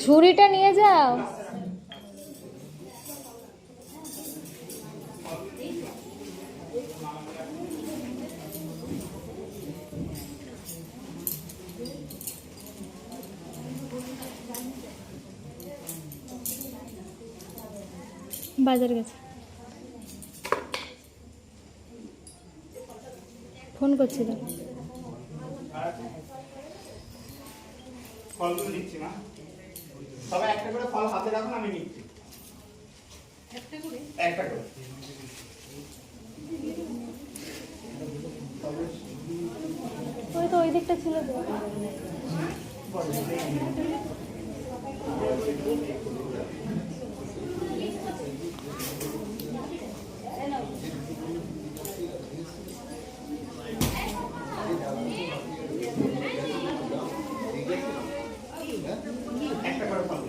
ঝুড়িটা নিয়ে যাও। বাজার গেছে, ফোন করছিল। ফলগুলো নিচ্ছি মা, তবে একটা করে ফল হাতে রাখুন, আমি নিচ্ছি একটা করে। ওই তো ওই দিকটা ছিল তো। একটা করে ফল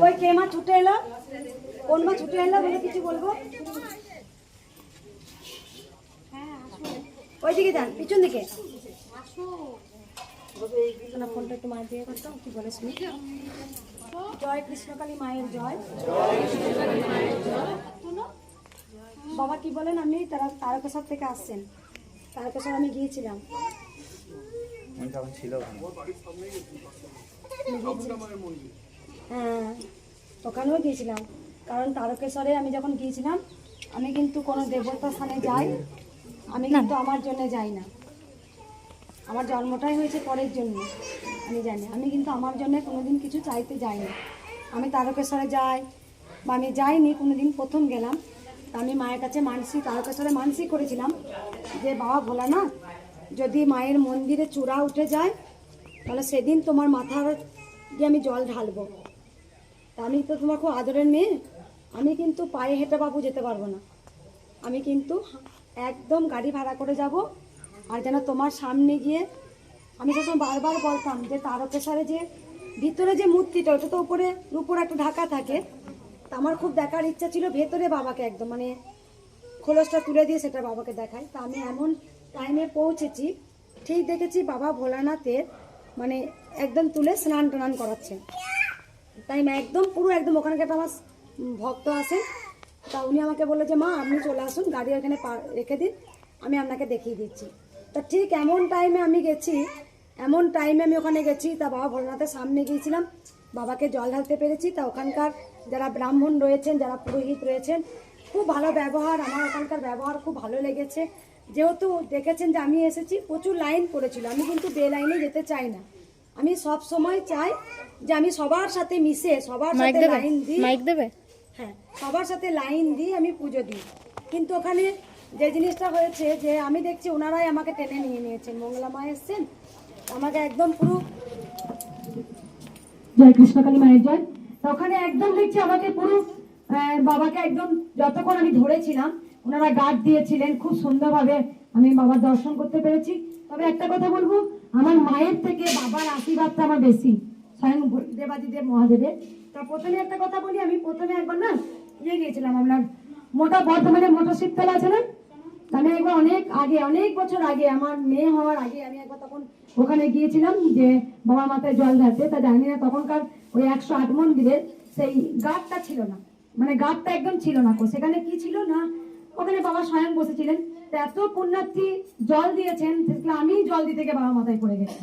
ওই কে মা ছুটে এলো, কোন মা ছুটে এলো বলে কিছু বলবো? ওইদিকে যান, পিছন দিকে। ফোনটা একটু মায়ের দিয়ে করতাম, কি বলে শুনি। জয় কৃষ্ণকালী মায়ের জয়। বাবা কি বলেন, আপনি তারকেশ্বর থেকে আসছেন? তারকেশ্বর আমি গিয়েছিলাম। হ্যাঁ, ওখানেও গিয়েছিলাম। কারণ তারকেশ্বরে আমি যখন গিয়েছিলাম, আমি কিন্তু কোনো দেবতার স্থানে যাই, আমি কিন্তু আমার জন্য যাই না। আমার জন্মটাই হয়েছে পরের জন্য, আমি জানি। আমি কিন্তু আমার জন্য কোনোদিন কিছু চাইতে যাই না। আমি তারকেশ্বরে যাই বা আমি যাইনি কোনোদিন, প্রথম গেলাম। আমি মায়ের কাছে মানসিক, তারকেশ্বরে মানসিক করেছিলাম যে বাবা ভোলানাথ, যদি মায়ের মন্দিরে চূড়া উঠে যায় তাহলে সেদিন তোমার মাথার দিয়ে আমি জল ঢালবো। তা আমি তো তোমার খুব আদরের মেয়ে, আমি কিন্তু পায়ে হেঁটে বাবু যেতে পারবো না। আমি কিন্তু একদম গাড়ি ভাড়া করে যাব। আর যেন তোমার সামনে গিয়ে, আমি যখন বারবার বলতাম যে তারকেশ্বরে যে ভিতরে যে মূর্তিটা, ওটা তো উপরে উপর একটা ঢাকা থাকে, তা আমার খুব দেখার ইচ্ছা ছিল ভেতরে বাবাকে একদম মানে খোলসটা তুলে দিয়ে সেটা বাবাকে দেখায়। তা আমি এমন টাইমে পৌঁছেছি, ঠিক দেখেছি বাবা ভোলানাথের মানে একদম তুলে স্নান টান করাচ্ছে। তাই একদম পুরো একদম ওখানকার আমার ভক্ত আসেন, তা উনি আমাকে বললো যে মা আপনি চলে আসুন, গাড়ি ওখানে রেখে দিন, আমি আপনাকে দেখিয়ে দিচ্ছি। তা ঠিক এমন টাইমে আমি গেছি, এমন টাইমে আমি ওখানে গেছি। তা বাবা ভোলানাথের সামনে গিয়েছিলাম, বাবাকে জল ঢালতে পেরেছি। তা ওখানকার যারা ব্রাহ্মণ রয়েছেন, যারা পুরোহিত রয়েছেন, খুব ভালো ব্যবহার। আমার ওখানকার ব্যবহার খুব ভালো লেগেছে। যেহেতু দেখেছেন যে আমি এসেছি, প্রচুর লাইন পড়েছিল। আমি কিন্তু বে লাইনে যেতে চাই না, আমি সব সময় চাই যে আমি সবার সাথে মিশে, সবার সাথে লাইন দিই। মাইক দেবে? হ্যাঁ, সবার সাথে লাইন দিই, আমি পুজো দিই। কিন্তু ওখানে যে জিনিসটা হয়েছে যে আমি দেখছি ওনারাই আমাকে টেনে নিয়ে নিয়েছেন। মঙ্গলা মা এসছেন, আমাকে একদম পুরো জয় কৃষ্ণকালী মায়ের জয়। ওখানে একদম দেখছি আমাকে পুরো বাবাকে একদম যতক্ষণ আমি ধরেছিলাম ওনারা গার্ড দিয়েছিলেন, খুব সুন্দরভাবে আমি বাবার দর্শন করতে পেরেছি। তবে একটা কথা বলবো, আমার মায়ের থেকে বাবার আশীর্বাদটা আমার বেশি, স্বয়ং দেবাদিদেব মহাদেবের। তা প্রথমে একটা কথা বলি, আমি প্রথমে একবার না গিয়েছিলাম আপনার মোটা বর্ধমানে মোটর শীততলা আছে না, আমি একবার অনেক বছর আগে, আমার মেয়ে হওয়ার আগে আমি একবার তখন ওখানে গিয়েছিলাম যে বাবার মাথায় জল ঢালতে। তা জানি না তখনকার ওই 108 মন্দিরের সেই গার্ডটা ছিল না, মানে গার্ডটা একদম ছিল না। সেখানে কি ছিল না, ওখানে বাবা স্বয়ং বসেছিলেন। এত পুণ্যার্থী জল দিয়েছেন, আমি জল দিতে গিয়ে বাবা মাথায় পড়ে গেছি।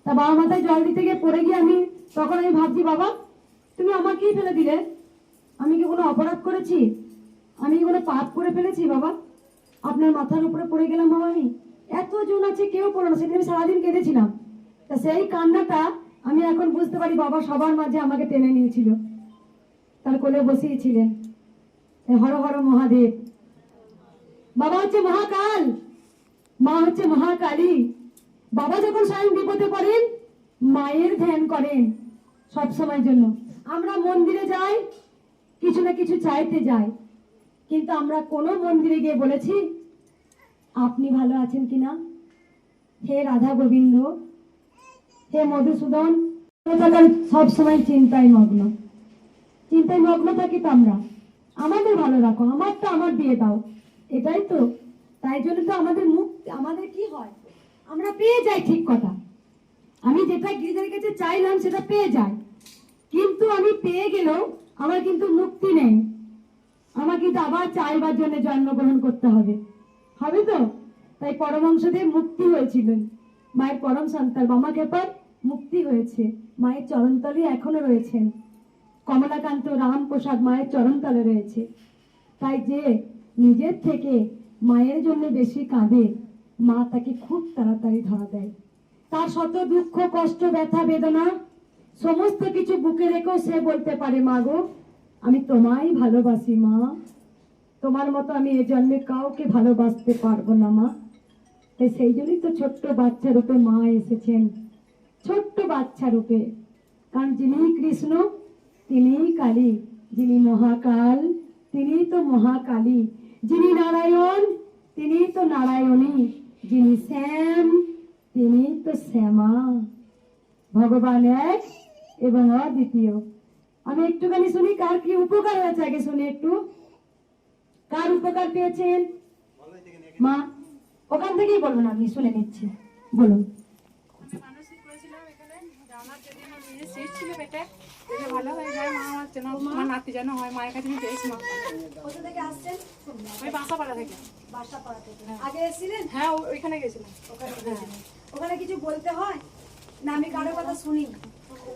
তা বাবা মাথায় জল দিতে গিয়ে পড়ে গিয়ে তখন আমি ভাবছি বাবা তুমি আমাকেই ফেলে দিলে, আমি কি কোনো অপরাধ করেছি, আমি কি কোনো পাপ করে ফেলেছি বাবা, আপনার মাথার উপরে পড়ে গেলাম বাবা। আমি এতজন আছে কেউ পড়লো না, সেদিন আমি সারাদিন কেঁদেছিলাম। তা সেই কান্নাটা আমি এখন বুঝতে পারি, বাবা সবার মাঝে আমাকে টেনে নিয়েছিল, তার কোলে বসিয়েছিলেন। হর হর মহাদেব। বাবা হচ্ছে মহাকাল, মা হচ্ছে মহাকালী। বাবা যখন স্বয়ং বিপদে পড়েন, মায়ের ধ্যান করেন সব সময়ের জন্য। আমরা মন্দিরে যাই, কিছু না কিছু চাইতে যাই, কিন্তু আমরা কোনো মন্দিরে গিয়ে বলেছি আপনি ভালো আছেন কিনা? হে রাধা গোবিন্দ, হে মধুসূদন, সব সময় চিন্তায় মগ্ন থাকি তো আমরা। আমাদের ভালো রাখো, আমারটা আমার দিয়ে দাও, এটাই তো। তাই জন্য তো আমাদের আমাদের কি হয়, আমরা পেয়ে যাই, ঠিক কথা। আমি যেটা গিরিজার কাছে চাইলাম সেটা পেয়ে যাই, কিন্তু আমি পেয়ে গেলেও আমার কিন্তু মুক্তি নেই। আমার কিন্তু আবার চাইবার জন্য জন্মগ্রহণ করতে হবে, হবে তো? তাই পরমহংসদেব মুক্তি হয়েছিলেন, মায়ের পরম সন্তান বামা খেপার মুক্তি হয়েছে, মায়ের চরণতলে এখনো রয়েছেন। কমলাকান্ত রামপ্রসাদ মায়ের চরণতলে রয়েছে। তাই যে নিজের থেকে মায়ের জন্য বেশি কাঁদে, মা তাকে খুব তাড়াতাড়ি ধরা দেয়। তার শত দুঃখ কষ্ট ব্যথা বেদনা সমস্ত কিছু বুকে রেখেও সে বলতে পারে, মা গো আমি তোমায় ভালোবাসি মা, তোমার মতো আমি এ জন্মে কাউকে ভালোবাসতে পারবো না মা। তাই সেই জন্যই তো ছোট্ট বাচ্চা রূপে মা এসেছেন, ছোট্ট বাচ্চা রূপে। কারণ যিনি কৃষ্ণ তিনি কালী, যিনি মহাকাল তিনি তো মহাকালী, যিনি নারায়ণ তিনি তো নারায়ণী, যিনি শ্যাম তিনি তো শ্যামা। ভগবান এক এবং অদ্বিতীয়। আমি একটুখানি শুনি কার কি উপকার হয়েছে, আগে শুনি একটু। কার উপকার পেয়েছেন মা? ওখান থেকেই বলবেন, আপনি শুনে নিচ্ছি, বলুন। মানসিক করেছিলাম এখানে যে আমার যদি আমার মেয়ের সিট ছিল পেটে, এটা ভালো হয়ে যায়, মা আমার যেন আমার নাতি যেন হয়, মায়ের কাছে আমি পেয়েছি মা। কোথা থেকে আসছেন? ওই বাসাপাড়া থেকে। বাসাপাড়া থেকে। আগে এসেছিলেন? হ্যাঁ ওইখানে গেছিলাম। ওখানে কিছু বলতে হয় না, আমি কারো কথা শুনি।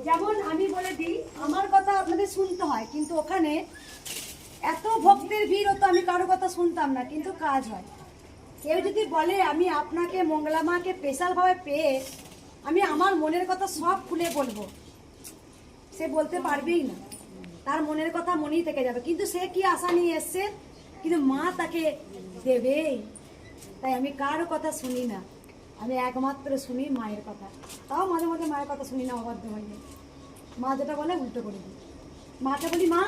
যেমন আমি বলে দিই, আমার কথা আপনাদের শুনতে হয়, কিন্তু ওখানে এত ভক্তের ভিড় হতো, আমি কারো কথা শুনতাম না, কিন্তু কাজ হয়। কেউ যদি বলে আমি আপনাকে মঙ্গলা মাকে স্পেশালভাবে পেয়ে আমি আমার মনের কথা সব খুলে বলবো, সে বলতে পারবেই না, তার মনের কথা মনেই থেকে যাবে। কিন্তু সে কি আশা নিয়ে এসছে, কিন্তু মা তাকে দেবেই। তাই আমি কারো কথা শুনি না, আমি একমাত্র শুনি মায়ের কথা। তাও মাঝে মাঝে মায়ের কথা শুনি না, অবাধ্য হয়নি। মা যেটা বলে উল্টো করে দিই। মাকে বলি, মা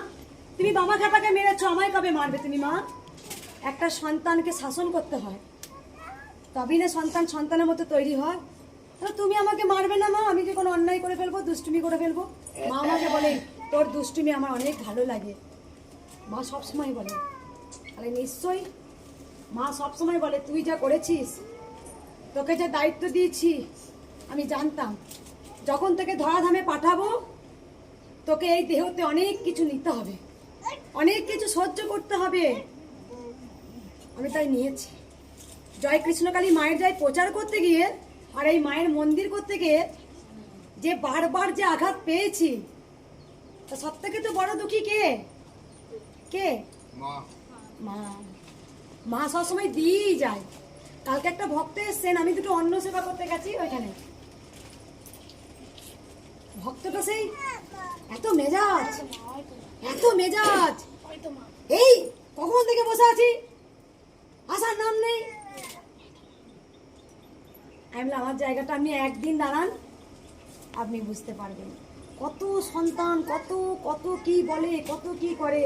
তুমি বাবা খাটাকে মেরেছো, আমায় কবে মারবে তুমি মা? একটা সন্তানকে শাসন করতে হয়, তবেই না সন্তান সন্তানের মতো তৈরি হয়। তাহলে তুমি আমাকে মারবে না মা, আমি কি কোনো অন্যায় করে ফেলবো, দুষ্টুমি করে ফেলবো? মা আমাকে বলে তোর দুষ্টুমি আমার অনেক ভালো লাগে, মা সবসময় বলে। তাহলে নিশ্চয়ই মা সবসময় বলে তুই যা করেছিস, তোকে যে দায়িত্ব দিয়েছি আমি জানতাম, যখন তোকে ধরাধামে পাঠাবো তোকে এই দেহতে অনেক কিছু নিতে হবে, অনেক কিছু সহ্য করতে হবে। আমি তাই নিয়েছি। জয় কৃষ্ণকালী মায়ের জয় প্রচার করতে গিয়ে আর এই মায়ের মন্দির করতে গিয়ে যে বারবার যে আঘাত পেয়েছি, তা সব থেকে তো বড় দুঃখী কে? কে? মা। মা সবসময় দিয়েই যায়। কালকে একটা ভক্ত এসছেন, আমি দুটো অন্ন সেবা করতে গেছি, ওইখানে ভক্তটা সেই এত মেজাজ, এত মেজাজ, এই কখন থেকে বসে আছি, আসার নাম নেই। আমি আমার জায়গাটা আপনি একদিন দাঁড়ান, আপনি বুঝতে পারবেন কত সন্তান কত কত কি বলে, কত কি করে।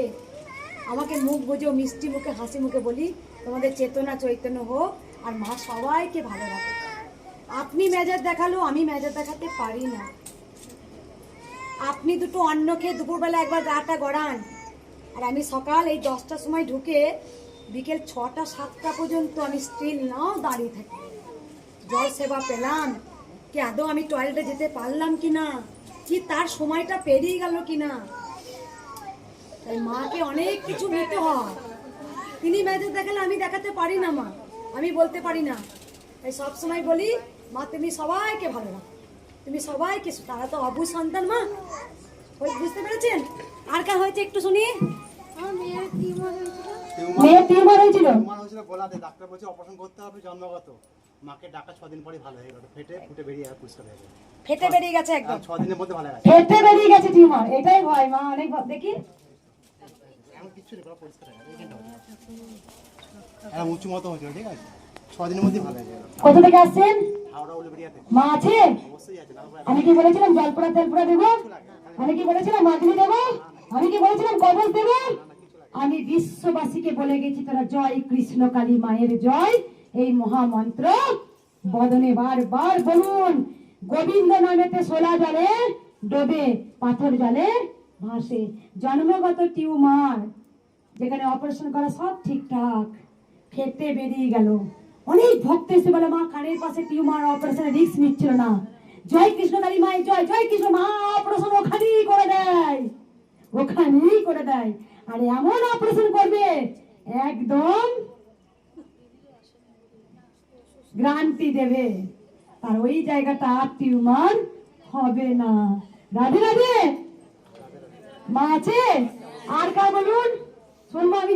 আমাকে মুখ বুঝেও মিষ্টি মুখে হাসি মুখে বলি তোমাদের চেতনা চৈতন্য হোক আর মা সবাইকে ভালো রাখে। আপনি মেজাজ দেখালো, আমি মেজাজ দেখাতে পারি না। আপনি দুটো অন্ন খেয়ে দুপুরবেলা একবার গাটা গড়ান, আর আমি সকাল এই 10টার সময় ঢুকে বিকেল 6টা 7টা পর্যন্ত আমি স্টিল নাও দাঁড়িয়ে থাকি। জল সেবা পেলাম কি, আদৌ আমি টয়লেটে যেতে পারলাম কিনা, কি তার সময়টা পেরিয়ে গেল কিনা। তাই মাকে অনেক কিছু নিতে হয়। তিনি মেজাজ দেখালে আমি দেখাতে পারি না মা, আমি বলতে পারি না। তাই সবসময় বলি মা তুমি সবাইকে ভালো রাখো, তুমি সবাইকে, তারা তো অবুঝ সন্তান মা, বুঝতে পেরেছেন? আর কার হয়েছে একটু শুনি। মেয়ের টিউমার হয়েছিল, মেয়ের টিউমার হয়েছিল, গোলাতে ডাক্তার বলছে অপারেশন করতে হবে জন্মগত। মাকে ডাকা 6 দিন পরে ভালো হয়ে গেল, ফেটে ফুটে বেরিয়ে পরিষ্কার হয়ে গেল, ফেটে বেরিয়ে গেছে একদম, 6 দিনের মধ্যে ভালো গেছে, ফেটে বেরিয়ে গেছে টিউমার। এটাই ভয় মা, অনেক দেখি এমন কিছু নেই, পুরো পরিষ্কার হয়ে গেছে। উঁচু মতো হয়েছিল, ঠিক আছে, 6 দিনের মধ্যে ভালো হয়ে গেল। কোথা থেকে আসছেন? হাওড়া উলুবেড়িয়াতে। মা আছে? অবশ্যই আছে। আমি কি বলেছিলাম জলপোড়া তেলপোড়া দেবো? আমি কি বলেছিলাম মাদুলি দেবো? আমি কি বলেছিলাম কবচ দেবো? আমি বিশ্ববাসীকে বলে গেছি তোরা জয় কৃষ্ণ কালী মায়ের জয়, এই মহামন্ত্র বদনে বারবার বলুন। গোবিন্দ নামেতে সোলা জলে ডোবে, পাথর জলে ভাসে। জন্মগত টিউমার, যেখানে অপারেশন করা সব ঠিকঠাক, ফেটে বেরিয়ে গেল। অনেক ভক্ত এসে বলে মা কানের পাশে টিউমার, অপারেশনের রিস্ক নিচ্ছিল না। জয় কৃষ্ণ কালী মায়ের জয়, জয় কৃষ্ণ। মা অপারেশন ওখানেই করে দেয়, ওখানেই করে দেয়। আর এমন অপারেশন করবে একদম গ্যারান্টি দেবে, আর ওই জায়গাটা টিউমার হবে না। রাধে রাধে। মা আছে আর কার বলুন শুনবো। আমি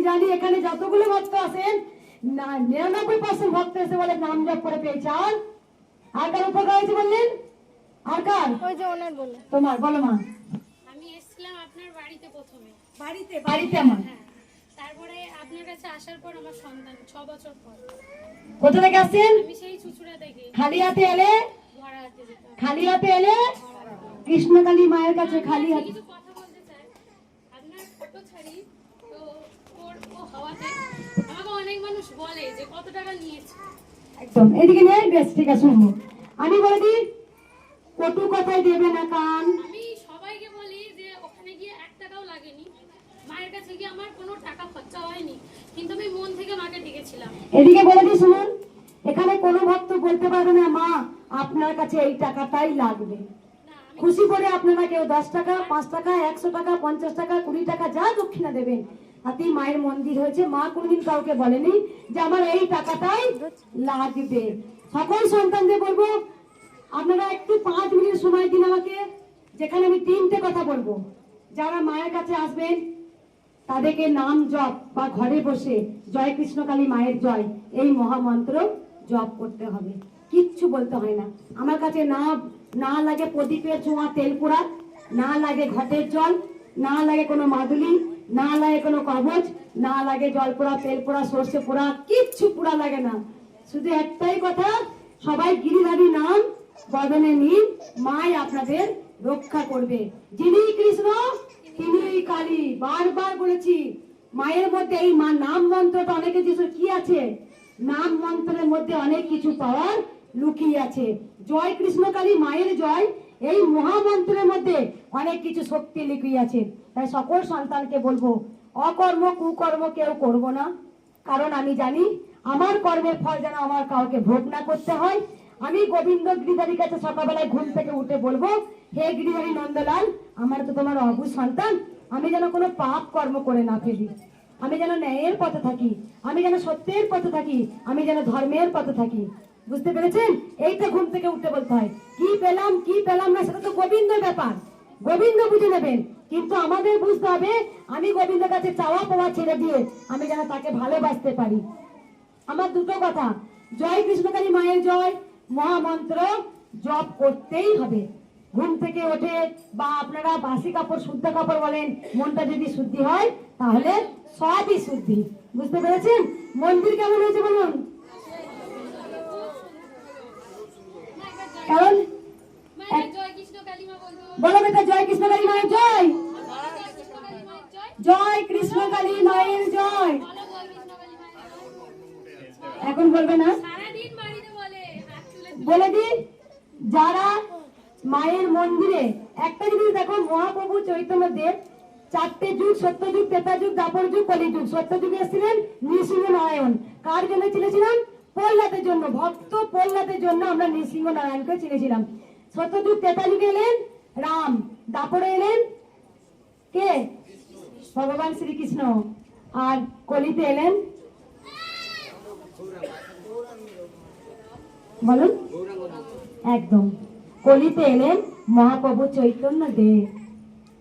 জানি এখানে যতগুলো ভক্ত আছেন না 99% ভক্ত এসে বলে নাম জপ করে পেয়েছে। আর কার উপকার হয়েছে বললেন? আর কার? ওই যে ওনার বলে। তোমার বলো মা। আমি এসেছিলাম আপনার বাড়িতে প্রথমে। বাড়িতে আমার হ্যাঁ, তারপরে আপনার কাছে আসার পর আমার সন্তান 6 বছর পর। কোথা থেকে আসছেন? আমি সেই চুচুড়া থেকে খালি হাতে এলে? ভরা হাতে যেতাম। খালি হাতে এলে কৃষ্ণকালী মায়ের কাছে খালি হাতে। কিছু কথা বলতে চাই। আপনার ফটো ছাড়ি তো ও হওয়াতে আমাকে অনেক মানুষ বলে যে কত টাকা নিয়েছে। একদম এদিকে নিয়ে বেশ, ঠিক আছে শুনবো। আমি বলে দিই কটু কথায় দেবে না কান। আমি সবাইকে বলি যে ওখানে গিয়ে 1 টাকাও লাগেনি, মায়ের কাছে গিয়ে আমার কোনো টাকা খরচা হয়নি, কিন্তু আমি মন থেকে মাকে ডেকেছিলাম। এদিকে বলে দিই শুনুন, এখানে কোনো ভক্ত বলতে পারবে না মা আপনার কাছে এই টাকাটাই লাগবে। না, আমি খুশি করে আপনারা কেউ 10 টাকা, 5 টাকা, 100 টাকা, 50 টাকা, 20 টাকা যা দক্ষিণা দেবেন। তাতেই মায়ের মন্দির হয়েছে। মা কোনদিন কাউকে বলেনি যে আমার এই টাকাটাই লাগবে। সকল সন্তানদের বলবো আপনারা একটু 5 মিনিট সময় দিন আমাকে, যেখানে আমি 3টে কথা বলবো। যারা মায়ের কাছে আসবেন তাদেরকে নাম জপ বা ঘরে বসে জয় কৃষ্ণ কালী মায়ের জয় এই মহামন্ত্র জপ করতে হবে, কিচ্ছু বলতে হয় না। আমার কাছে না লাগে প্রদীপের ছোঁয়া তেল পোড়া, না লাগে ঘটের জল, না লাগে কোনো মাদুলি, না লাগে কোনো কবচ, না লাগে জল পোড়া, তেল পোড়া, সর্ষে পোড়া, কিচ্ছু পোড়া লাগে না। শুধু একটাই কথা, সবাই গিরিধারী নাম বদনে নিন, মাই আপনাদের রক্ষা করবে। যিনি কৃষ্ণ তিনি কালী। বারবার বলেছি মায়ের মধ্যে এই নাম মন্ত্রটা অনেকে কিছু কি আছে, নাম মন্ত্রের মধ্যে অনেক কিছু পাওয়ার লুকিয়ে আছে। জয় কৃষ্ণ কালী মায়ের জয় এই মহামন্ত্রের মধ্যে অনেক কিছু শক্তি লুকিয়ে আছে। তাই সকল সন্তানকে বলবো অকর্ম কুকর্ম কেউ করব না, কারণ আমি জানি আমার কর্মের ফল যেন আমার কাউকে ভোগ না করতে হয়। আমি গোবিন্দ গিরিধারীর কাছে সকালবেলায় ঘুম থেকে উঠে বলবো হে গিরিধারী নন্দলাল, আমার তো তোমার অবুঝ সন্তান, আমি যেন কোনো পাপ কর্ম করে না ফেলি, আমি যেন ন্যায়ের পথে থাকি, আমি যেন সত্যের পথে থাকি, আমি যেন ধর্মের পথে থাকি। বুঝতে পেরেছেন? এইটা ঘুম থেকে উঠতে বলতে হয়। কি পেলাম না সেটা তো গোবিন্দর ব্যাপার, গোবিন্দ বুঝে নেবেন। কিন্তু আমাদের বুঝতে হবে আমি গোবিন্দের কাছে চাওয়া পাওয়া ছেড়ে দিয়ে আমি যেন তাকে ভালোবাসতে পারি। আমার দুটো কথা, জয় কৃষ্ণকালী মায়ের জয় মহামন্ত্র জপ করতেই হবে। ঘুম থেকে ওঠে বা আপনারা বাসি কাপড় শুদ্ধ কাপড় বলেন, মনটা যদি শুদ্ধি হয় তাহলে সবই শুদ্ধি। বুঝতে পেরেছেন? মন্দির কেমন হয়েছে বলুন? কারণ জয় কৃষ্ণ কালী মা বলবো। বলো বেটা জয় কৃষ্ণকালী মায়ের জয়, জয় কৃষ্ণ কালী মায়ের জয়। জয় কৃষ্ণকালী মায়ের জয়। বলো জয় কৃষ্ণ কালী মায়ের জয়। এখন বলবে না? সারাদিন বাড়িতে বলে, হাত তুলে বলে দি যারা মায়ের মন্দিরে একটা জিনিস দেখো, মহাপ্রভু চৈতন্য দেব 4টে যুগ, সত্যযুগ, ত্রেতাযুগ, দ্বাপর যুগ, কলিযুগ। সত্যযুগে এসেছিলেন নৃসিংহ নারায়ণ। কার জন্য চিনেছিলাম? প্রহ্লাদের জন্য। ভক্ত প্রহ্লাদের জন্য আমরা নৃসিংহ নারায়ণকে চিনেছিলাম। সত্যযুগ ত্রেতাযুগে এলেন রাম, দ্বাপরে এলেন কে? ভগবান শ্রীকৃষ্ণ। আর কলিতে এলেন বলুন একদম, কলিতে এলেন মহাপ্রভু চৈতন্য দেব।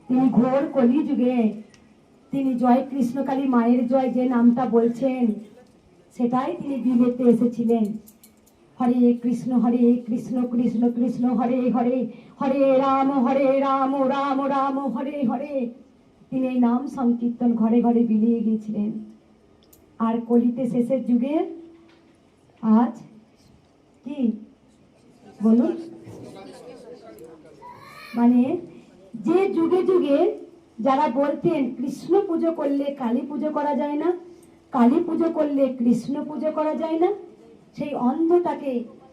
তিনি ঘোর কলি যুগে তিনি জয় কৃষ্ণকালী মায়ের জয় যে নামটা বলছেন সেটাই তিনি বিলেতে এসেছিলেন। হরে কৃষ্ণ কৃষ্ণ কৃষ্ণ হরে হরে, হরে রাম রাম রাম হরে হরে। তিনি এই নাম সংকীর্তন ঘরে ঘরে বিলিয়ে গিয়েছিলেন। আর কলিতে শেষের যুগে আজ কি বলুন, মানে যে যুগে যুগে যারা বলতেন কৃষ্ণ পুজো করলে কালী পুজো করা যায় না, কালী পুজো করলে কৃষ্ণ পুজো করা যায় না? সেই অন্ধটাকে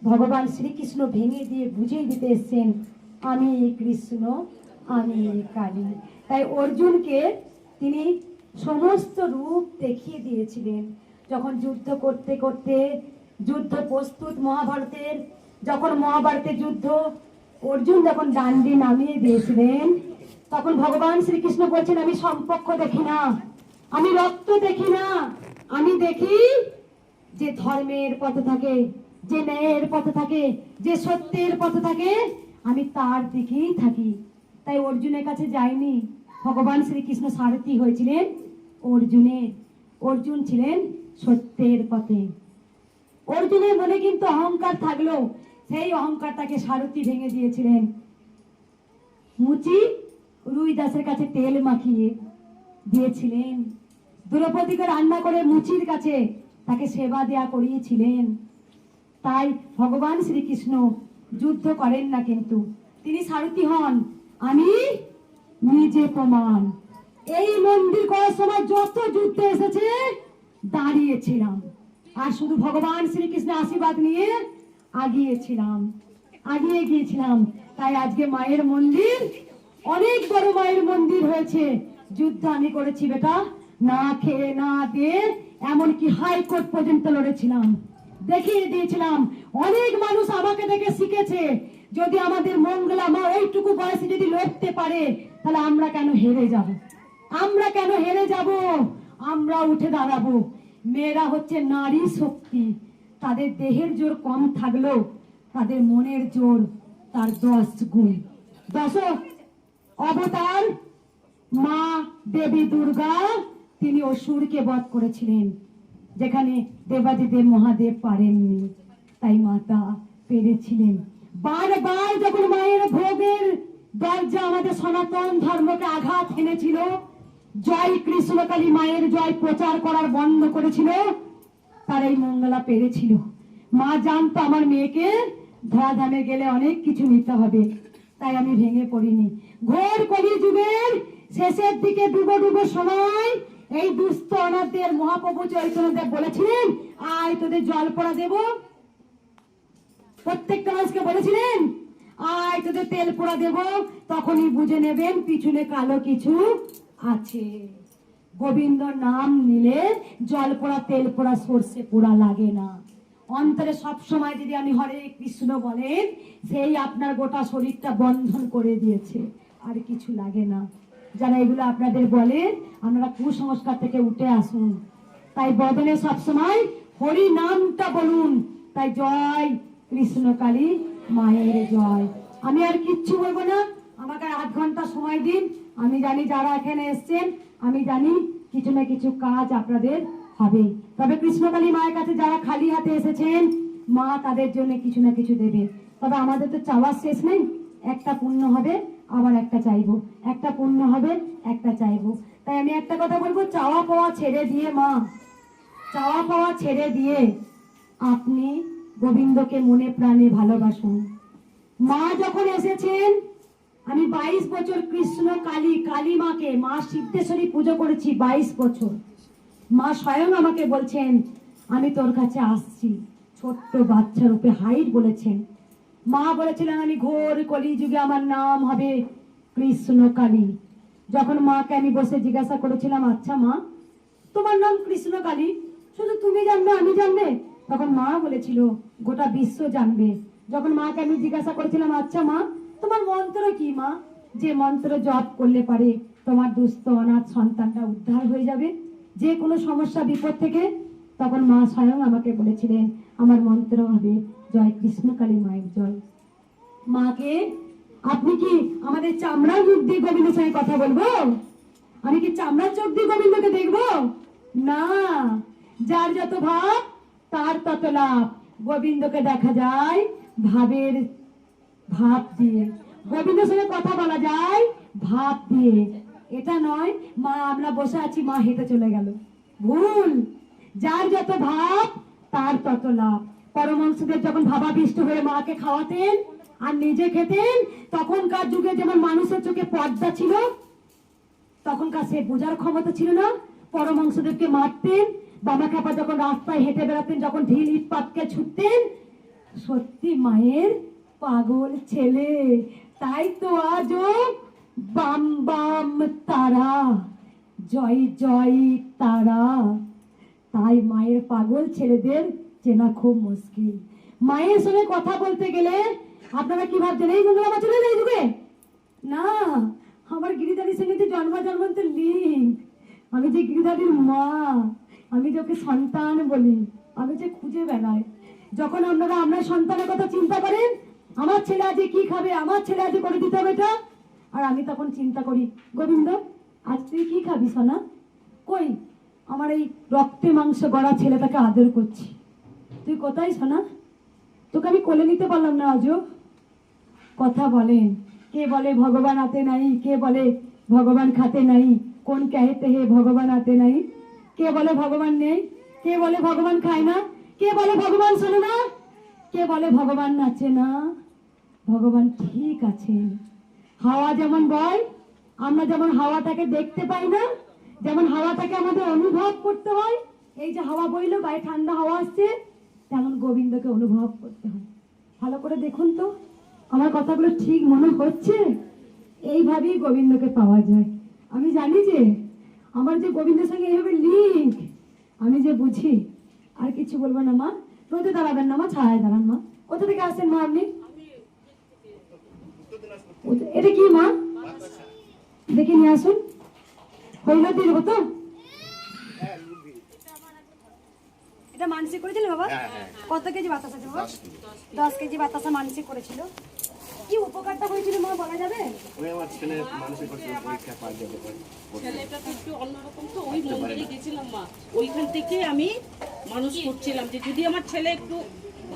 ভগবান শ্রীকৃষ্ণ ভেঙে দিয়ে বুঝিয়ে দিতে এসছেন, আমি কৃষ্ণ, আমি কালী। তাই অর্জুনকে তিনি সমস্ত রূপ দেখিয়ে দিয়েছিলেন। যখন যুদ্ধ করতে করতে যুদ্ধ প্রস্তুত মহাভারতের, যখন মহাভারতের যুদ্ধ অর্জুন যখন ডান্ডি নামিয়ে দিয়েছিলেন, তখন ভগবান শ্রীকৃষ্ণ বলছেন, আমি সম্পর্ক দেখি না, আমি রক্ত দেখি না, আমি দেখি যে ধর্মের পথে থাকে, যে ন্যায়ের পথে থাকে, যে সত্যের পথে থাকে, আমি তার দিকেই থাকি। তাই অর্জুনের কাছে যাইনি। ভগবান শ্রীকৃষ্ণ সারথি হয়েছিলেন অর্জুনের। অর্জুন ছিলেন সত্যের পথে। অর্জুনের মনে কিন্তু অহংকার থাকলো, সেই অহংকারটাকে সারথি ভেঙে দিয়েছিলেন। মুচি রুই দাসের কাছে তেল মাখিয়ে দিয়েছিলেন। দ্রৌপদীকে রান্না করে মুচির কাছে তাকে সেবা দেয়া করিয়েছিলেন। তাই ভগবান শ্রীকৃষ্ণ যুদ্ধ করেন না, কিন্তু তিনি সারথি হন। আমি নিজে প্রমাণ। এই মন্দির করার সময় যত যুদ্ধে এসেছে দাঁড়িয়েছিলাম, আর শুধু ভগবান শ্রীকৃষ্ণের আশীর্বাদ নিয়ে আগিয়ে গিয়েছিলাম। তাই আজকে মায়ের মন্দির, অনেক বড় মায়ের মন্দির হয়েছে। যুদ্ধ আমি করেছি বেটা, না খেয়ে না দিয়ে, এমনকি হাইকোর্ট পর্যন্ত লড়েছিলাম, দেখিয়ে দিয়েছিলাম। অনেক মানুষ আমাকে দেখে শিখেছে। যদি আমাদের মঙ্গলা মা ওইটুকু বয়সে যদি লড়তে পারে, তাহলে আমরা কেন হেরে যাব? আমরা উঠে দাঁড়াবো। মেয়েরা হচ্ছে নারী শক্তি। তাদের দেহের জোর কম থাকলেও তাদের মনের জোর তার 10 গুণ। 10 অবতার মা দেবী দুর্গা তিনি অসুরকে বধ করেছিলেন, যেখানে দেবাদিদেব মহাদেব পারেননি, তাই মাতা পেরেছিলেন। বারবার যখন মায়ের ভোগের দরজা আমাদের সনাতন ধর্মকে আঘাত এনেছিল, জয় কৃষ্ণকালী মায়ের জয় প্রচার করার বন্ধ করেছিল, তার এই মঙ্গলা পেরেছিল। মা জানতো আমার মেয়েকে ধরাধামে গেলে অনেক কিছু নিতে হবে, তাই আমি ভেঙে পড়িনি। ঘোর কলিযুগের শেষের দিকে ডুবো সময় এই দুস্থ অনাথদের মহাপ্রভু চৈতন্যদেব বলেছিলেন, আয় তোদের জল পড়া দেব। প্রত্যেকটা মানুষকে বলেছিলেন, আয় তোদের তেল পোড়া দেব। তখনই বুঝে নেবেন পিছনে কালো কিছু আছে। গোবিন্দ নাম নিলে জল পোড়া, তেল পোড়া, সর্ষে পোড়া লাগে না। অন্তরে সব সময় যদি আমি হরে কৃষ্ণ বলেন, সেই আপনার গোটা শরীরটা বন্ধন করে দিয়েছে, আর কিছু লাগে না। যারা এগুলো আপনাদের বলেন, আপনারা কুসংস্কার থেকে উঠে আসুন। তাই বদলে সবসময় হরি নামটা বলুন। তাই জয় কৃষ্ণকালী মায়ের জয়। আমি আর কিচ্ছু বলবো না, আমাকে 8 ঘন্টা সময় দিন। আমি জানি যারা এখানে এসছেন, আমি জানি কিছু না কিছু কাজ আপনাদের হবে। তবে কৃষ্ণকালী মায়ের কাছে যারা খালি হাতে এসেছেন, মা তাদের জন্য কিছু না কিছু দেবে। তবে আমাদের তো চাওয়ার শেষ নেই। একটা পূর্ণ হবে, আবার একটা চাইবো, একটা পূর্ণ হবে, একটা চাইবো। তাই আমি একটা কথা বলবো, চাওয়া পাওয়া ছেড়ে দিয়ে মা, চাওয়া পাওয়া ছেড়ে দিয়ে আপনি গোবিন্দকে মনে প্রাণে ভালোবাসুন। মা যখন এসেছেন, আমি 22 বছর কৃষ্ণ কালী মাকে, মা সিদ্ধেশ্বরী পুজো করেছি 22 বছর। মা স্বয়ং আমাকে বলছেন, আমি তোর কাছে আসছি, ছোট্ট বাচ্চা রূপে হাইট বলেছেন। মা বলেছিলেন, আমি ঘোর কলিযুগে আমার নাম হবে কৃষ্ণকালী। যখন মাকে আমি বসে জিজ্ঞাসা করেছিলাম, আচ্ছা মা, তোমার নাম কৃষ্ণকালী, শুধু তুমি জানবে, আমি জানবে? তখন মা বলেছিল, গোটা বিশ্ব জানবে। যখন মাকে আমি জিজ্ঞাসা করেছিলাম, আচ্ছা মা, তোমার মন্ত্র কি মা, যে মন্ত্র জপ করলে পারে তোমার দুস্থ অনাথ সন্তানটা উদ্ধার হয়ে যাবে যে কোনো সমস্যা বিপদ থেকে? তখন মা স্বয়ং আমাকে বলেছিলেন, আমার মন্ত্র হবে জয় কৃষ্ণকালী মায়ের জয়। মাকে, আপনি কি আমাদের চামড়ার মুখ দিয়ে গোবিন্দের সঙ্গে কথা বলবো? আমি কি চামড়ার চোখ দিয়ে গোবিন্দকে দেখবো? না, যার যত ভাব তার তত লাভ। গোবিন্দকে দেখা যায় ভাবের ভাব দিয়ে, গোবিন্দের সঙ্গে কথা বলা যায় ভাব দিয়ে। এটা নয় মা আমরা বসে আছি, মা হেঁটে চলে গেল, ভুল। যার যত ভাব তার তত লাভ। পরমহংসদেব যখন ভাবাবিষ্ট হয়ে মাকে খাওয়াতেন আর নিজে খেতেন, তখনকার যুগে যেমন মানুষের চোখে পর্দা ছিল, তখনকার সে বোঝার ক্ষমতা ছিল না। পরমহংসদেবকে মারতেন, বাবা খাপা যখন রাস্তায় হেঁটে বেড়াতেন, যখন ঢিল ইট পাটকে ছুটতেন, সত্যি মায়ের পাগল ছেলে। তাই তো আজও বাম বাম তারা, জয় জয় তারা। তাই মায়ের পাগল ছেলেদের চেনা খুব মুশকিল। মায়ের সঙ্গে কথা বলতে গেলে আপনারা কি ভাবছেন এই মঙ্গলা মা চলে যায় যুগে? না, আমার গিরিধারীর সঙ্গে যে জন্মান্তর লিঙ্ক। আমি যে গিরিধারীর মা, আমি যে ওকে সন্তান বলি, আমি যে খুঁজে বেড়াই। যখন আপনারা আপনার সন্তানের কথা চিন্তা করেন, আমার ছেলে আজকে কি খাবে, আমার ছেলে আজকে করে দিতে হবে এটা, আর আমি তখন চিন্তা করি, গোবিন্দ আজ তুই কি খাবি সোনা? কই আমার এই রক্তে মাংস গড়া ছেলেটাকে আদর করছি, তুই কোথায় সোনা? তোকে আমি কোলে নিতে পারলাম না আজও। কথা বলেন, কে বলে ভগবান আতে নাই, কে বলে ভগবান খাতে নাই, কোন कहते হে ভগবান আতে নাই। কে বলে ভগবান নেই, কে বলে ভগবান খায় না, কে বলে ভগবান শোনে না, কে বলে ভগবান নাচে না। ভগবান ঠিক আছেন। হাওয়া যেমন বয়, আমরা যেমন হাওয়াটাকে দেখতে পাই না, যেমন হাওয়াটাকে আমাদের অনুভব করতে হয়, এই যে হাওয়া বইলো গায়ে ঠান্ডা হাওয়া আসছে, তেমন গোবিন্দকে অনুভব করতে হয়। ভালো করে দেখুন তো, আমার কথাগুলো ঠিক মনে হচ্ছে? এইভাবেই গোবিন্দকে পাওয়া যায়। আমি জানি যে আমার যে গোবিন্দের সঙ্গে এইভাবে লিঙ্ক, আমি যে বুঝি। আর কিছু বলবো না মা, রোদে দাঁড়াবেন না মা, ছায়ায় দাঁড়ান মা। কোথা থেকে আসছেন মা আপনি? এটা কি মা? দেখে নিয়ে আসুন। হইল দিয়ে দেবো তো? এটা মানসিক করেছিল বাবা? কত কেজি বাতাসা আছে বাবা? 10 কেজি বাতাসা মানসিক করেছিল। কি উপকারটা হয়েছিল মা বলা যাবে? ওই আমার ছেলের মানসিক পরীক্ষা পাস যাবে। ছেলেটা তো একটু অন্যরকম, তো ওই মন্দিরে গেছিলাম মা, ওইখান থেকে আমি মানুষ করছিলাম যে যদি আমার ছেলে একটু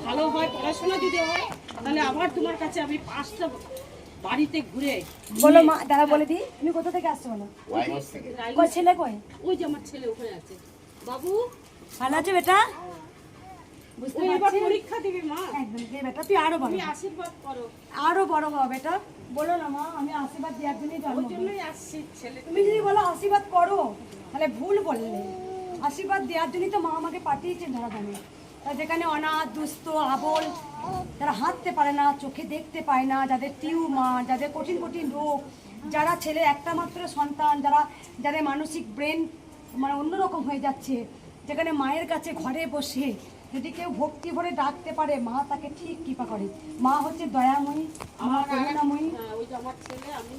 ভালো হয়, পড়াশোনা যদি হয়, তাহলে আবার তোমার কাছে আমি 5টা বাড়িতে ঘুরে। বলো মা, দাঁড়া বলে দি, তুমি কোথা থেকে আসছো বলো? কই ছেলে কই? ওই যে আমার ছেলে ওখানে আছে। বাবু ভালো আছে বেটা? বুঝতে ও এবার পারছি। পরীক্ষা দিবে মা, একদম দে বেটা, তুই আরো বড় তুমি হ। আশীর্বাদ করো। আরো বড় হ বেটা। বলো না মা, আমি আশীর্বাদ দেওয়ার জন্যই ওই জন্ম। জন্যই আসছি ছেলে। তুমি যদি বলো আশীর্বাদ করো, তাহলে ভুল বললে। আশীর্বাদ দেওয়ার জন্যই তো মা আমাকে পাঠিয়েছেন ধরাধামে। তা যেখানে অনাথ, দুস্থ, আবল, যারা হাঁটতে পারে না, চোখে দেখতে পায় না, যাদের টিউমার, যাদের কঠিন কঠিন রোগ, যারা ছেলে একটা মাত্র সন্তান, যাদের মানসিক ব্রেন মানে অন্যরকম হয়ে যাচ্ছে, যেখানে মায়ের কাছে ঘরে বসে যদি কেউ ভক্তি ভরে ডাকতে পারে, মা তাকে ঠিক কৃপা করে। মা হচ্ছে দয়াময়ী, মা করুণাময়ী। হ্যাঁ, ওই যে আমার ছেলে, আমি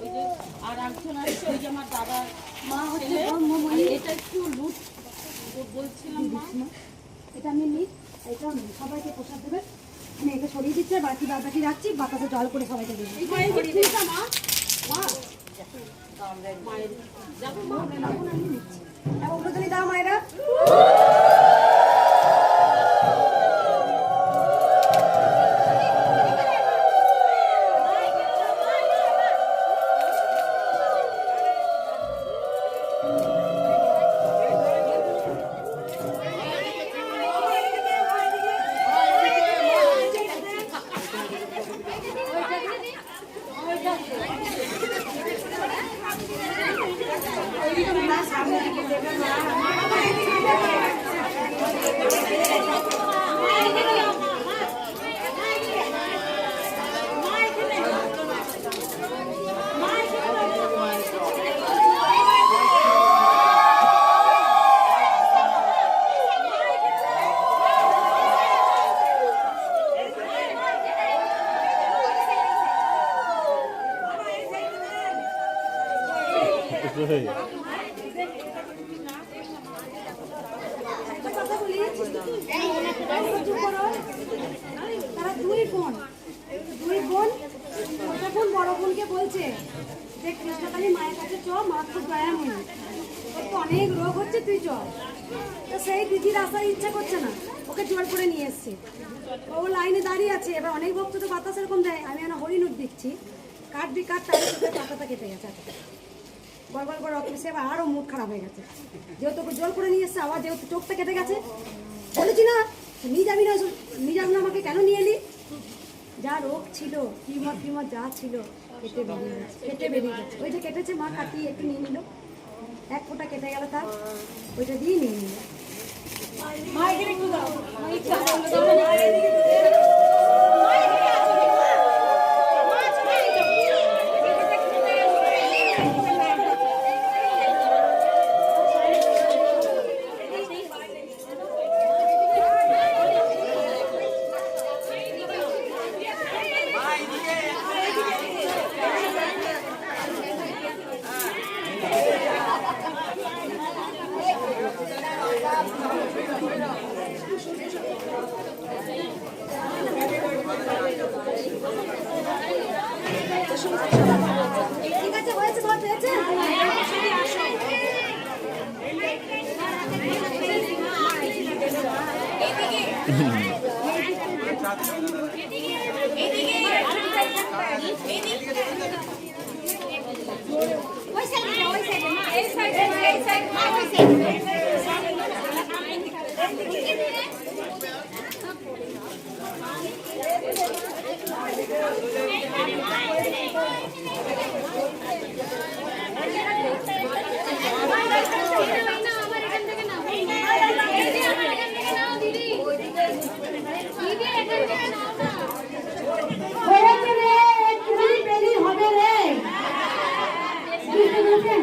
ওই যে আর একজন আছে, ওই যে আমার দাদা মা হচ্ছে ছেলে। ব্রহ্মময়ী। আর এটা একটু লুট বলছিলাম মা। এটা আমি নিই, এটা আমি সবাইকে প্রসাদ দেবেন। আমি এটা সরিয়ে দিচ্ছি, আর বাকি বাকি রাখছি, বাতাসে জল করে সবাইকে দেবো। এই মায়ের কি ফুলটা মা? মা মায়ের যাবো মা। আমি নিচ্ছি। এবং উদ্বোধনী দাও মায়েরা। একটা কথা বলি, চুপ করো। তারা দুই বোন, ছোট বোন বড় বোনকে বলছে যে কৃষ্ণকালী মায়ের কাছে চ, মা খুব দয়াময়ী, ওর তো অনেক রোগ হচ্ছে, তুই চ। তো সেই দিদির আসার ইচ্ছা করছে না, ওকে জোর করে নিয়ে এসছে। ও লাইনে দাঁড়িয়ে আছে। এবার অনেক ভক্ত তো বাতাস এরকম দেয়, আমি এখন হরিণুট দিচ্ছি, কাটবি কাট, তার পাতাটা কেটে গেছে। গড়গড় করে রক্ত, সে আরও মুড খারাপ হয়ে গেছে, যেহেতু ওকে জল করে নিয়ে এসছে, আবার যেহেতু চোখটা কেটে গেছে। বলেছি না নিয়ে যাবি না, আমাকে কেন নিয়ে এলি? যা রোগ ছিল, টিউমার যা ছিল, কেটে বেরিয়ে গেছে। ওই যে কেটেছে, মা কাটিয়ে একটু নিয়ে নিল, এক ফোঁটা কেটে গেল, তার ওইটা দিয়ে নিয়ে নিল। মা এখানে একটু দাও ঠিক আছে হয়েছে তোমার পেয়েছে ওই সাইডে মা এই সাইডে মা ওই সাইডে আমার এখান থেকে নাও দিদি, আমার এখান থেকে নাও দিদি, দিদি এখান থেকে নাও না। হয়েছে রে একটুখানি দেরি হবে রে বুঝতে পেরেছেন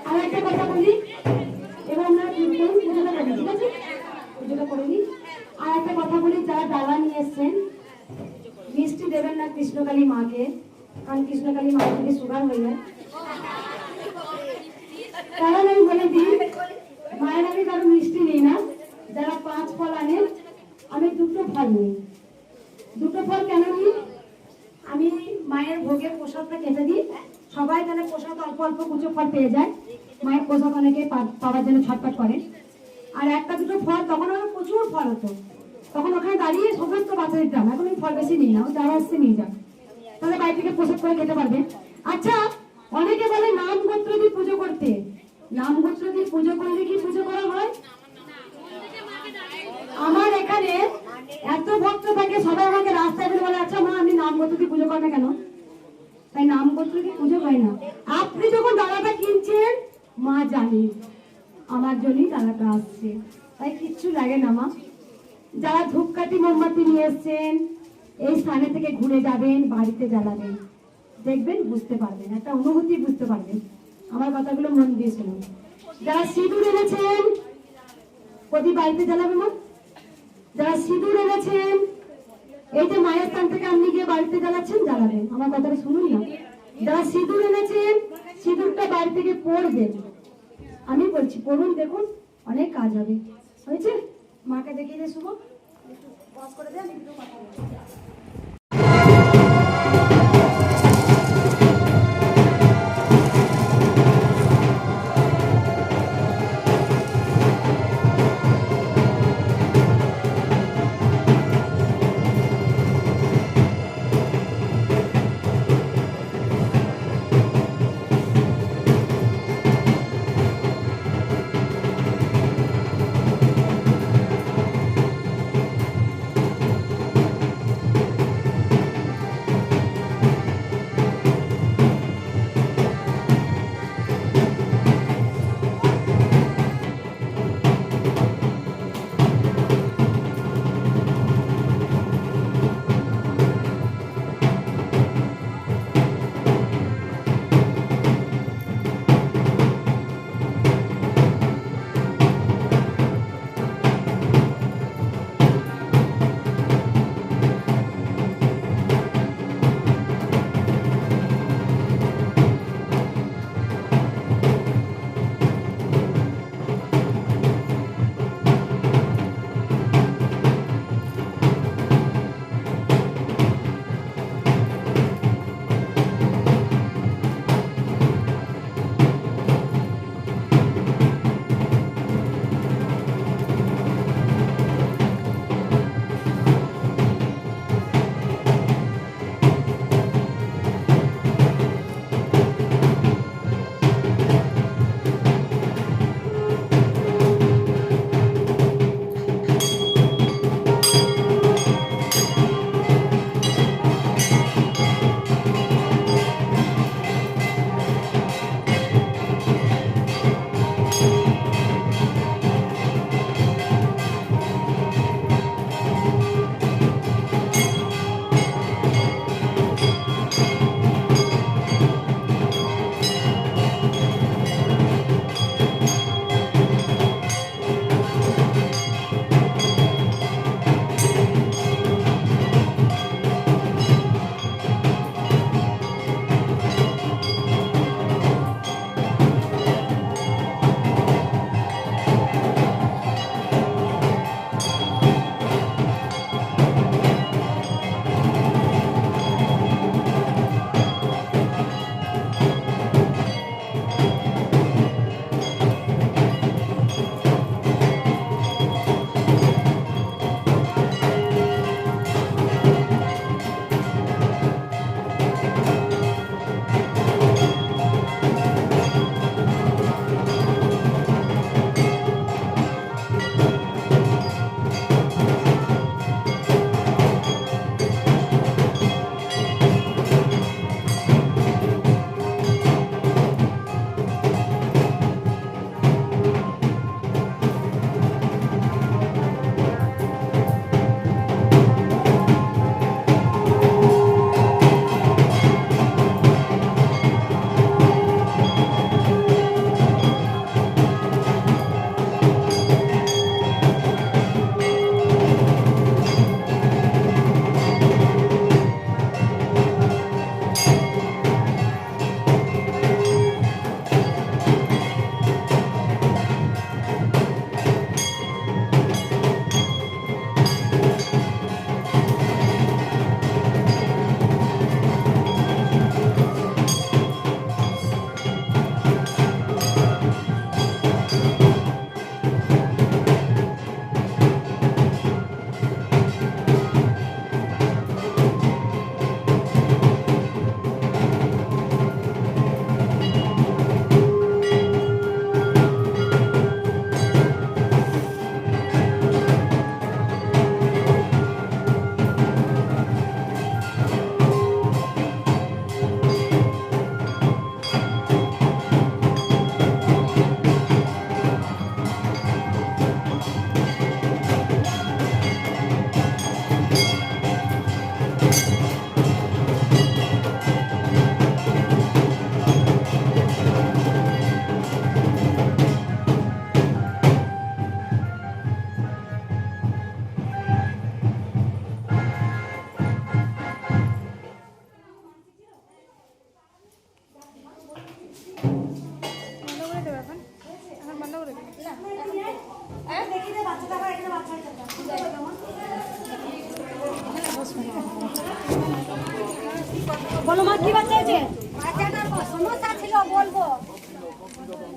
আর একটা কথা বলি এবার আমরা পুজোটা করি ঠিক আছে পুজোটা করে নিই আর একটা কথা বলি যারা ডালা নিয়ে এসছেন মিষ্টি দেবেন না কৃষ্ণকালী মাকে কারণ কৃষ্ণকালী মা থেকে সুগার হয়ে যায় কারণ আমি বলে দিই মায়ের আমি কারো মিষ্টি নিই না যারা 5 ফল আনেন আমি 2টো ফল নিই 2টো ফল কেন নিই আমি মায়ের ভোগের প্রসাদটা কেটে দিই সবাই যেন প্রসাদ অল্প অল্প কুচো ফল পেয়ে যায় মায়ের প্রসাদ অনেকে পাওয়ার জন্য ছটফট করে আর 1-2টো ফল তখন আমার প্রচুর ফল হতো তখন ওখানে দাঁড়িয়ে সমস্ত বাচ্চা দিতাম এখন আমি ফল বেশি নিই না ও যারা আসছে নিয়ে যান তাহলে বাড়ি থেকে প্রসাদ করে খেতে পারবে আচ্ছা অনেকে বলে নাম গোত্র দিয়ে পুজো করতে নাম গোত্র দিয়ে পুজো করলে কি পুজো করা হয় আমার এখানে এত ভক্ত থাকে সবাই আমাকে রাস্তায় বের বলে আচ্ছা মা আমি নাম গোত্র দিয়ে পুজো করবে কেন তাই নাম গোত্র দিয়ে পুজো হয় না আপনি যখন ডালাটা কিনছেন মা জানি আমার জন্যই ডালাটা আসছে তাই কিচ্ছু লাগে না মা যারা ধূপকাঠি মোমবাতি নিয়ে এসছেন এই স্থানে থেকে ঘুরে যাবেন বাড়িতে জ্বালাবেন দেখবেন বুঝতে পারবেন একটা অনুভূতি বুঝতে পারবেন আমার কথাগুলো মন দিয়ে শুনুন যারা সিঁদুর এনেছেন প্রদীপ বাড়িতে জ্বালাবে মা যারা সিঁদুর এনেছেন এই যে মায়ের স্থান থেকে আপনি গিয়ে বাড়িতে জ্বালাচ্ছেন জ্বালাবেন আমার কথাটা শুনুন না যারা সিঁদুর এনেছেন সিঁদুরটা বাড়ি থেকে পড়বেন আমি বলছি পড়ুন দেখুন অনেক কাজ হবে হয়েছে মাকে দেখিয়ে দিয়ে শুভ বস করে দেন একটু কথা বলছি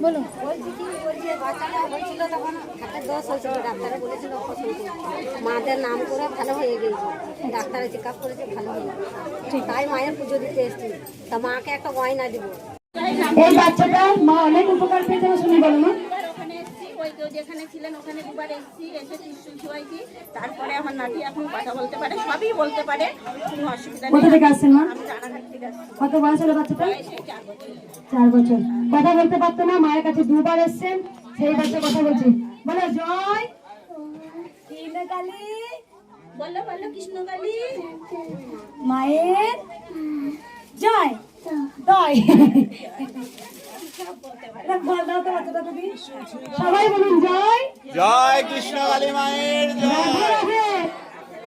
বলুন। বলছি কি, বলছে বাচ্চাটা হয়েছিল তখন হাতে দোষ হয়েছিল, ডাক্তারে বলেছিল অপারেশন করতে। মাদের নাম করে ভালো হয়ে গিয়েছে, ডাক্তারে চেক আপ করেছে ভালো হয়ে গেছে। তাই মায়ের পুজো দিতে এসেছি, তা মাকে একটা গয়না দিব। এই বাচ্চাটা মা অনেক উপকার পেয়েছে শুনি, বলো না। ওখানে এসেছি, ওই তো যেখানে ছিলেন ওখানে দুবার এসেছি, এসে ত্রিশূল ছোঁয়াইছি। তারপরে আমার নাতি এখন কথা বলতে পারে, সবই বলতে পারে, কোনো অসুবিধা নেই। কোথা থেকে আসছেন মা? আমি রানাঘাট থেকে আসছি, কত বয়স হলো বাচ্চাটা? বয়স এই 4 বছর। 4 বছর। কথা বলতে পারতো না, মায়ের কাছে 2 বার এসেছেন, সেই বাচ্চা কথা বলছে। বলো জয় কৃষ্ণকালী। বললো বললো কৃষ্ণকালী। মায়ের জয় জয়। সবাই বলুন জয় জয় কৃষ্ণ কালী মায়ের জয়। রাধে রাধে।